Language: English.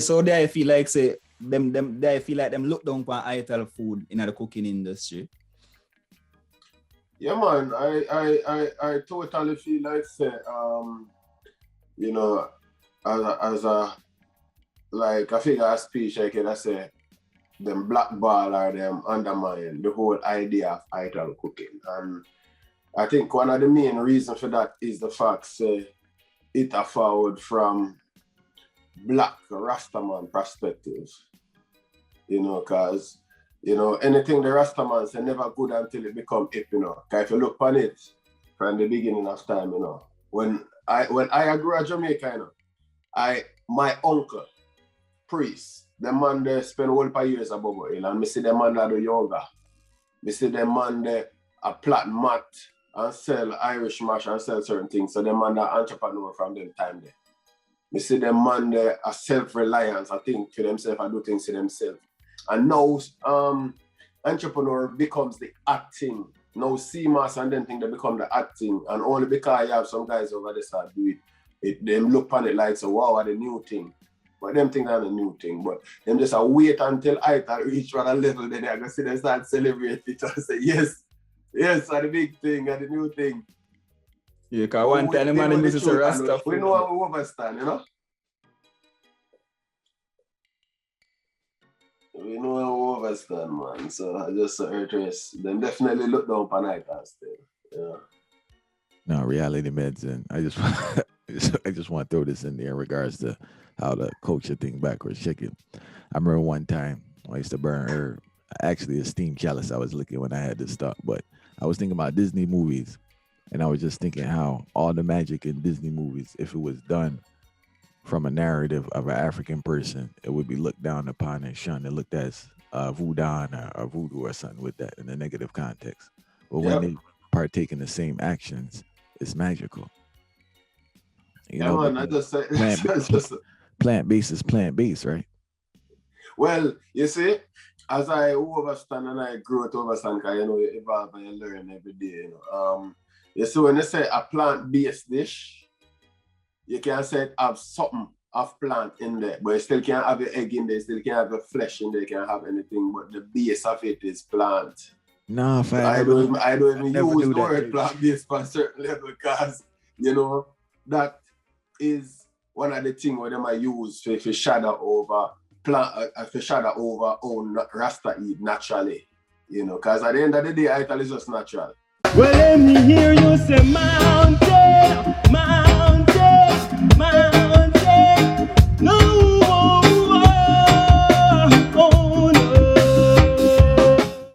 So they feel like say them they feel like them look down upon ital food in the cooking industry. Yeah, man, I totally feel like say you know, as a like a figure of speech, I can say them blackball or them undermine the whole idea of ital cooking. And I think one of the main reasons for that is the fact say it a forward from black Rastaman perspective. You know, because you know, anything the Rastaman say never good until it become hip, you know. Because if you look on it from the beginning of time, you know, when I grew up Jamaica, you know, my uncle, priest, the man they spend whole of years above hill, and me see the man that do yoga. Me see the man they a plat mat and sell Irish mash and sell certain things. So the man that entrepreneur from them time there. Me see the man they are self-reliance, I think for themselves, I do things for themselves. And now entrepreneur becomes the acting. Now CMAS and then think they become the acting. And only because you have some guys over there start do it, them look on it like, so wow, what a new thing. But them think that's a new thing. But them just wait until I reach one level, then they're going to see them start celebrate it and say, yes, that's the big thing and the new thing. Yeah, because one time the man this is a Rastafari. We know how we overstand, you know? We know how we overstand, man. So I just address them definitely look down upon ital still. Yeah. No, reality medicine. I just want to throw this in there in regards to how the culture thing backwards chicken. I remember one time I used to burn herb. Actually, a steam chalice I was looking when I had this stuff, but I was thinking about Disney movies, and I was just thinking how all the magic in Disney movies, if it was done from a narrative of an African person, it would be looked down upon and shunned and looked as voodoo or voodoo or something with that in a negative context. But when they partake in the same actions, it's magical. You know, man, I just say plant-based is plant-based, right? Well, you see, as I overstand and I grow to overstand, because you know, you evolve and you learn every day, you know. You see, when you say a plant-based dish, you can say it have something of plant in there, but you still can't have your egg in there, you still can't have your flesh in there, you can't have anything, but the base of it is plant. No, I don't even use the word plant-based for a certain level, because, you know, that is one of the things where they might use for shadow over plant, for shadow over own Rasta eat naturally, you know, because at the end of the day, ital is just natural. Well, let me hear you say mountain, mountain.